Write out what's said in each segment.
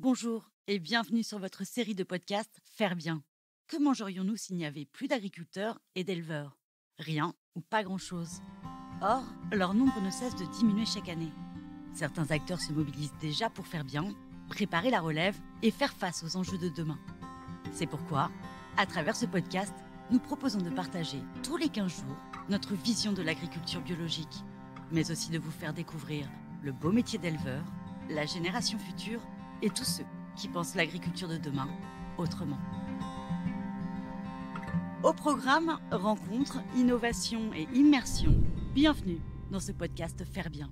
Bonjour et bienvenue sur votre série de podcasts Faire bien. Que mangerions-nous s'il n'y avait plus d'agriculteurs et d'éleveurs? Rien ou pas grand-chose. Or, leur nombre ne cesse de diminuer chaque année. Certains acteurs se mobilisent déjà pour faire bien, préparer la relève et faire face aux enjeux de demain. C'est pourquoi, à travers ce podcast, nous proposons de partager tous les 15 jours notre vision de l'agriculture biologique, mais aussi de vous faire découvrir le beau métier d'éleveur, la génération future et tous ceux qui pensent l'agriculture de demain autrement. Au programme, rencontres, innovation et immersion. Bienvenue dans ce podcast Faire bien.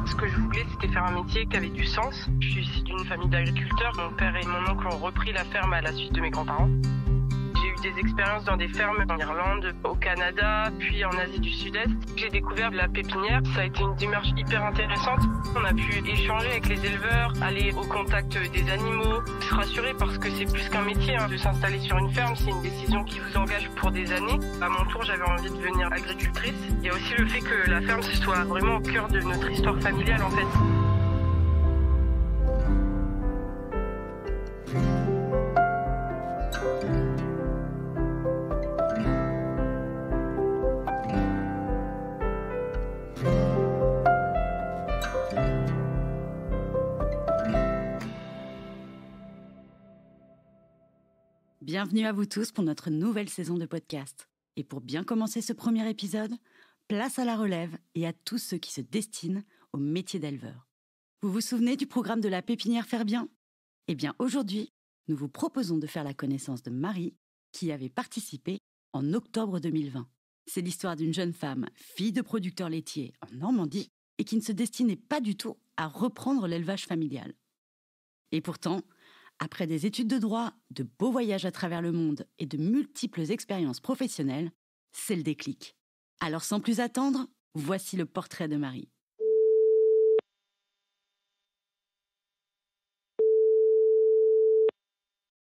Ce que je voulais, c'était faire un métier qui avait du sens. Je suis issue d'une famille d'agriculteurs. Mon père et mon oncle ont repris la ferme à la suite de mes grands-parents. J'ai eu des expériences dans des fermes en Irlande, au Canada, puis en Asie du Sud-Est. J'ai découvert la pépinière. Ça a été une démarche hyper intéressante. On a pu échanger avec les éleveurs, aller au contact des animaux, se rassurer parce que c'est plus qu'un métier. De s'installer sur une ferme, c'est une décision qui vous engage pour des années. À mon tour, j'avais envie de devenir agricultrice. Il y a aussi le fait que la ferme soit vraiment au cœur de notre histoire familiale en fait. Bienvenue à vous tous pour notre nouvelle saison de podcast. Et pour bien commencer ce premier épisode, place à la relève et à tous ceux qui se destinent au métier d'éleveur. Vous vous souvenez du programme de la pépinière Faire bien? Eh bien aujourd'hui, nous vous proposons de faire la connaissance de Marie, qui y avait participé en octobre 2020. C'est l'histoire d'une jeune femme, fille de producteur laitier en Normandie, et qui ne se destinait pas du tout à reprendre l'élevage familial. Et pourtant, après des études de droit, de beaux voyages à travers le monde et de multiples expériences professionnelles, c'est le déclic. Alors sans plus attendre, voici le portrait de Marie.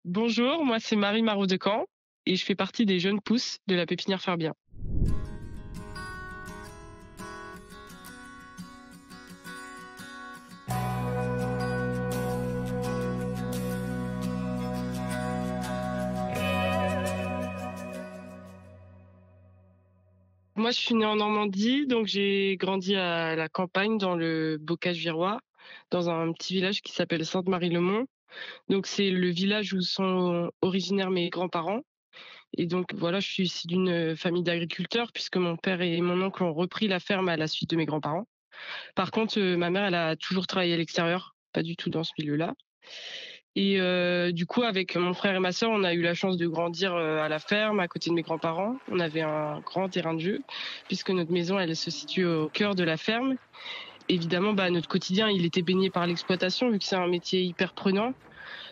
Bonjour, moi c'est Marie Marot-Decamp et je fais partie des jeunes pousses de la pépinière Faire bien. Moi, je suis née en Normandie, donc j'ai grandi à la campagne, dans le Bocage-Virois, dans un petit village qui s'appelle Sainte-Marie-le-Mont. Donc, c'est le village où sont originaires mes grands-parents. Et donc, voilà, je suis issue d'une famille d'agriculteurs, puisque mon père et mon oncle ont repris la ferme à la suite de mes grands-parents. Par contre, ma mère, elle a toujours travaillé à l'extérieur, pas du tout dans ce milieu-là. Et du coup, avec mon frère et ma sœur, on a eu la chance de grandir à la ferme, à côté de mes grands-parents. On avait un grand terrain de jeu, puisque notre maison, elle se situe au cœur de la ferme. Évidemment, notre quotidien, il était baigné par l'exploitation, vu que c'est un métier hyper prenant.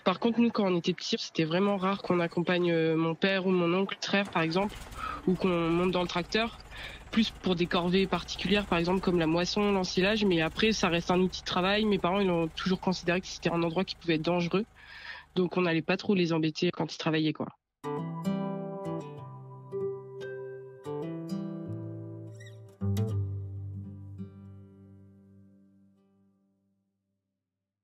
Par contre, nous, quand on était petits, c'était vraiment rare qu'on accompagne mon père ou mon oncle, frère, par exemple, ou qu'on monte dans le tracteur. Plus pour des corvées particulières, par exemple comme la moisson, l'ensilage, mais après ça reste un outil de travail. Mes parents ils ont toujours considéré que c'était un endroit qui pouvait être dangereux, donc on n'allait pas trop les embêter quand ils travaillaient quoi.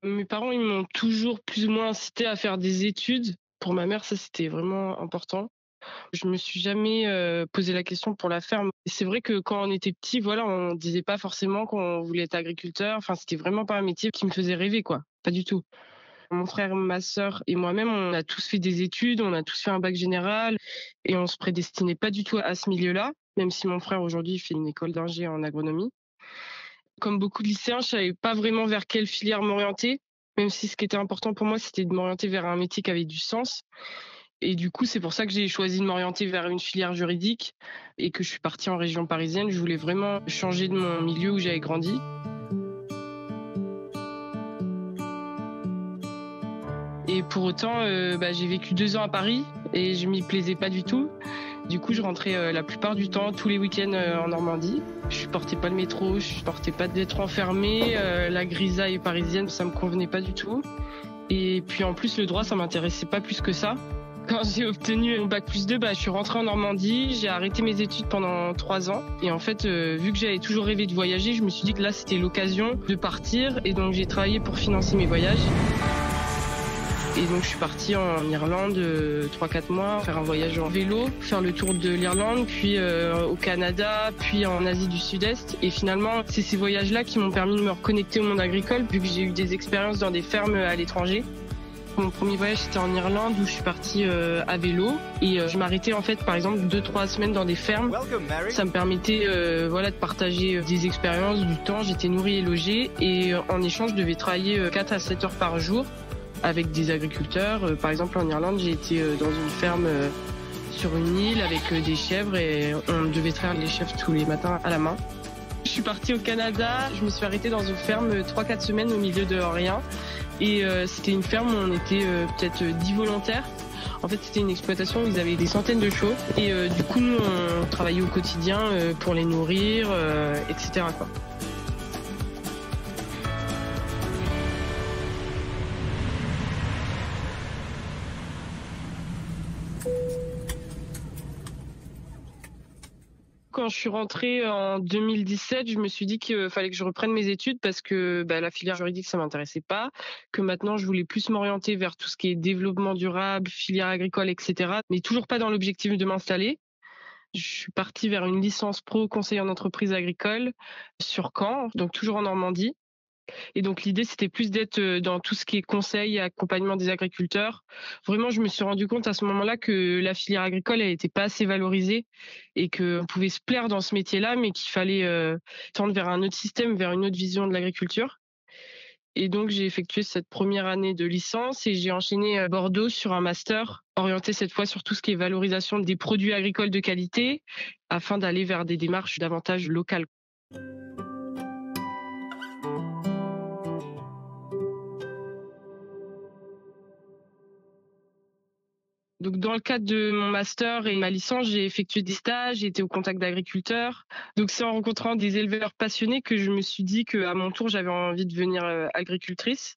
Mes parents ils m'ont toujours plus ou moins incité à faire des études. Pour ma mère ça c'était vraiment important. Je me suis jamais posé la question pour la ferme. C'est vrai que quand on était petit, voilà, on disait pas forcément qu'on voulait être agriculteur. Enfin, c'était vraiment pas un métier qui me faisait rêver, quoi. Pas du tout. Mon frère, ma sœur et moi-même, on a tous fait des études, on a tous fait un bac général et on se prédestinait pas du tout à ce milieu-là, même si mon frère aujourd'hui fait une école d'ingé en agronomie. Comme beaucoup de lycéens, je savais pas vraiment vers quelle filière m'orienter, même si ce qui était important pour moi, c'était de m'orienter vers un métier qui avait du sens. Et du coup, c'est pour ça que j'ai choisi de m'orienter vers une filière juridique et que je suis partie en région parisienne. Je voulais vraiment changer de mon milieu où j'avais grandi. Et pour autant, j'ai vécu 2 ans à Paris et je m'y plaisais pas du tout. Du coup, je rentrais la plupart du temps, tous les week-ends en Normandie. Je supportais pas le métro, je supportais pas d'être enfermée. La grisaille parisienne, ça me convenait pas du tout. Et puis en plus, le droit, ça m'intéressait pas plus que ça. Quand j'ai obtenu mon bac+2, je suis rentrée en Normandie, j'ai arrêté mes études pendant 3 ans. Et en fait, vu que j'avais toujours rêvé de voyager, je me suis dit que là, c'était l'occasion de partir. Et donc, j'ai travaillé pour financer mes voyages. Et donc, je suis partie en Irlande 3-4 mois, faire un voyage en vélo, faire le tour de l'Irlande, puis au Canada, puis en Asie du Sud-Est. Et finalement, c'est ces voyages-là qui m'ont permis de me reconnecter au monde agricole, vu que j'ai eu des expériences dans des fermes à l'étranger. Mon premier voyage, c'était en Irlande où je suis partie à vélo et je m'arrêtais en fait par exemple 2-3 semaines dans des fermes. Ça me permettait de partager des expériences, du temps, j'étais nourrie et logée et en échange je devais travailler 4 à 7 heures par jour avec des agriculteurs. Par exemple en Irlande, j'ai été dans une ferme sur une île avec des chèvres et on devait traire les chèvres tous les matins à la main. Je suis partie au Canada, je me suis arrêtée dans une ferme 3-4 semaines au milieu de rien. Et c'était une ferme où on était peut-être 10 volontaires. En fait, c'était une exploitation où ils avaient des centaines de chevaux. Et du coup, nous, on travaillait au quotidien pour les nourrir, etc., quoi. Quand je suis rentrée en 2017, je me suis dit qu'il fallait que je reprenne mes études parce que la filière juridique, ça m'intéressait pas, que maintenant je voulais plus m'orienter vers tout ce qui est développement durable, filière agricole, etc. Mais toujours pas dans l'objectif de m'installer. Je suis partie vers une licence pro conseiller en entreprise agricole sur Caen, donc toujours en Normandie. Et donc l'idée, c'était plus d'être dans tout ce qui est conseil et accompagnement des agriculteurs. Vraiment, je me suis rendu compte à ce moment-là que la filière agricole, elle n'était pas assez valorisée et qu'on pouvait se plaire dans ce métier-là, mais qu'il fallait tendre vers un autre système, vers une autre vision de l'agriculture. Et donc, j'ai effectué cette première année de licence et j'ai enchaîné à Bordeaux sur un master orienté cette fois sur tout ce qui est valorisation des produits agricoles de qualité afin d'aller vers des démarches davantage locales. Donc, dans le cadre de mon master et ma licence, j'ai effectué des stages, j'ai été au contact d'agriculteurs. Donc, c'est en rencontrant des éleveurs passionnés que je me suis dit qu'à mon tour, j'avais envie de devenir agricultrice.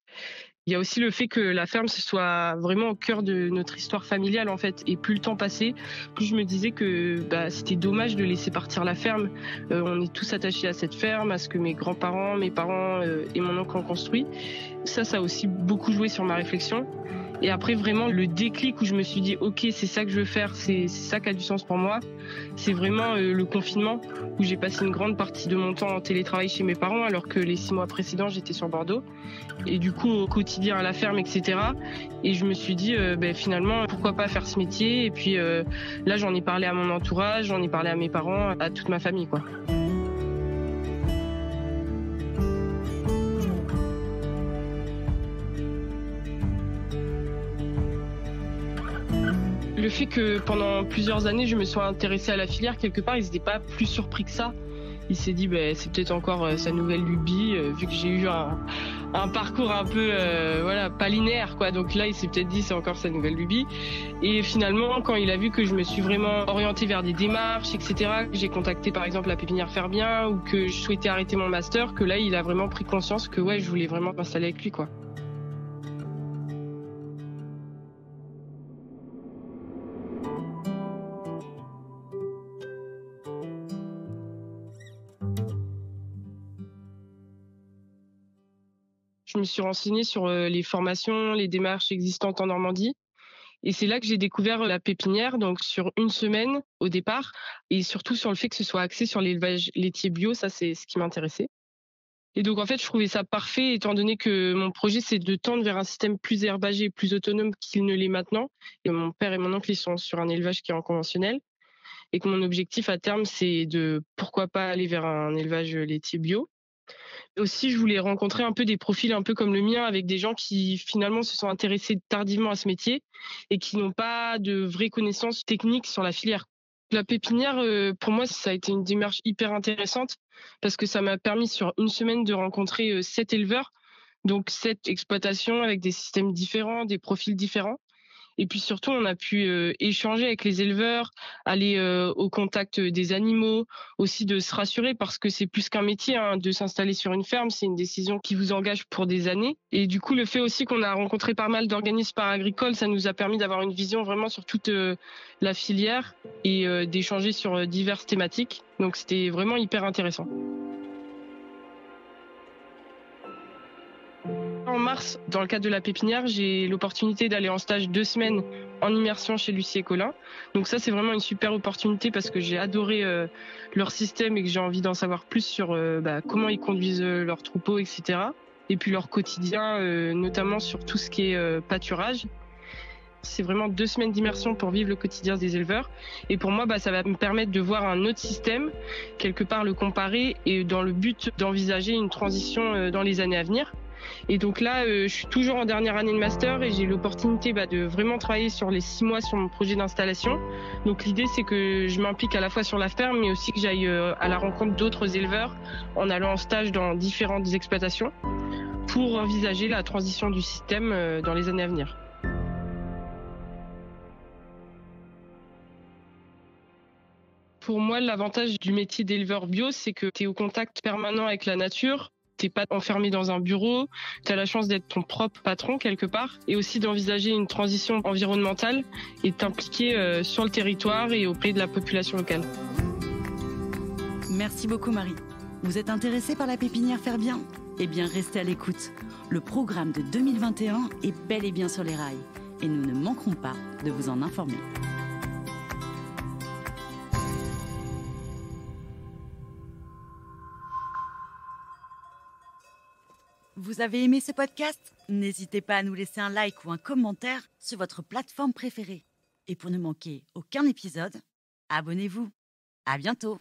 Il y a aussi le fait que la ferme, ce soit vraiment au cœur de notre histoire familiale, en fait. Et plus le temps passait, plus je me disais que c'était dommage de laisser partir la ferme. On est tous attachés à cette ferme, à ce que mes grands-parents, mes parents et mon oncle ont construit. Ça a aussi beaucoup joué sur ma réflexion. Et après, vraiment, le déclic où je me suis dit, OK, c'est ça que je veux faire, c'est ça qui a du sens pour moi, c'est vraiment le confinement où j'ai passé une grande partie de mon temps en télétravail chez mes parents alors que les 6 mois précédents, j'étais sur Bordeaux. Et du coup, au quotidien à la ferme, etc. Et je me suis dit, finalement, pourquoi pas faire ce métier? Et puis là, j'en ai parlé à mon entourage, j'en ai parlé à mes parents, à toute ma famille, quoi. Le fait que pendant plusieurs années, je me sois intéressée à la filière, quelque part, ils n'étaient pas plus surpris que ça. Il s'est dit, c'est peut-être encore sa nouvelle lubie, vu que j'ai eu un parcours un peu, pas linéaire, quoi. Donc là, il s'est peut-être dit, c'est encore sa nouvelle lubie. Et finalement, quand il a vu que je me suis vraiment orientée vers des démarches, etc., que j'ai contacté par exemple la pépinière Faire Bien ou que je souhaitais arrêter mon master, que là, il a vraiment pris conscience que je voulais vraiment m'installer avec lui, quoi. Je me suis renseignée sur les formations, les démarches existantes en Normandie. Et c'est là que j'ai découvert la pépinière, donc sur une semaine au départ, et surtout sur le fait que ce soit axé sur l'élevage laitier bio, ça c'est ce qui m'intéressait. Et donc en fait, je trouvais ça parfait, étant donné que mon projet c'est de tendre vers un système plus herbagé, plus autonome qu'il ne l'est maintenant. Et mon père et mon oncle, ils sont sur un élevage qui est en conventionnel. Et que mon objectif à terme, c'est de pourquoi pas aller vers un élevage laitier bio. Aussi, je voulais rencontrer un peu des profils un peu comme le mien, avec des gens qui finalement se sont intéressés tardivement à ce métier et qui n'ont pas de vraies connaissances techniques sur la filière. La pépinière, pour moi, ça a été une démarche hyper intéressante parce que ça m'a permis sur une semaine de rencontrer 7 éleveurs, donc 7 exploitations avec des systèmes différents, des profils différents. Et puis surtout, on a pu échanger avec les éleveurs, aller au contact des animaux, aussi de se rassurer parce que c'est plus qu'un métier, hein, de s'installer sur une ferme, c'est une décision qui vous engage pour des années. Et du coup, le fait aussi qu'on a rencontré pas mal d'organismes paragricoles, ça nous a permis d'avoir une vision vraiment sur toute la filière et d'échanger sur diverses thématiques. Donc c'était vraiment hyper intéressant. En mars, dans le cadre de la pépinière, j'ai l'opportunité d'aller en stage 2 semaines en immersion chez Lucie et Colin. Donc ça, c'est vraiment une super opportunité parce que j'ai adoré leur système et que j'ai envie d'en savoir plus sur comment ils conduisent leurs troupeaux, etc. Et puis leur quotidien, notamment sur tout ce qui est pâturage. C'est vraiment 2 semaines d'immersion pour vivre le quotidien des éleveurs. Et pour moi, ça va me permettre de voir un autre système, quelque part le comparer et dans le but d'envisager une transition dans les années à venir. Et donc là, je suis toujours en dernière année de master et j'ai l'opportunité de vraiment travailler sur les 6 mois sur mon projet d'installation. Donc l'idée, c'est que je m'implique à la fois sur la ferme, mais aussi que j'aille à la rencontre d'autres éleveurs en allant en stage dans différentes exploitations pour envisager la transition du système dans les années à venir. Pour moi, l'avantage du métier d'éleveur bio, c'est que tu es au contact permanent avec la nature. T'es pas enfermé dans un bureau, tu as la chance d'être ton propre patron quelque part et aussi d'envisager une transition environnementale et de t'impliquer sur le territoire et auprès de la population locale. Merci beaucoup Marie. Vous êtes intéressée par la pépinière Faire Bien ? Eh bien restez à l'écoute. Le programme de 2021 est bel et bien sur les rails et nous ne manquerons pas de vous en informer. Vous avez aimé ce podcast ? N'hésitez pas à nous laisser un like ou un commentaire sur votre plateforme préférée. Et pour ne manquer aucun épisode, abonnez-vous. À bientôt.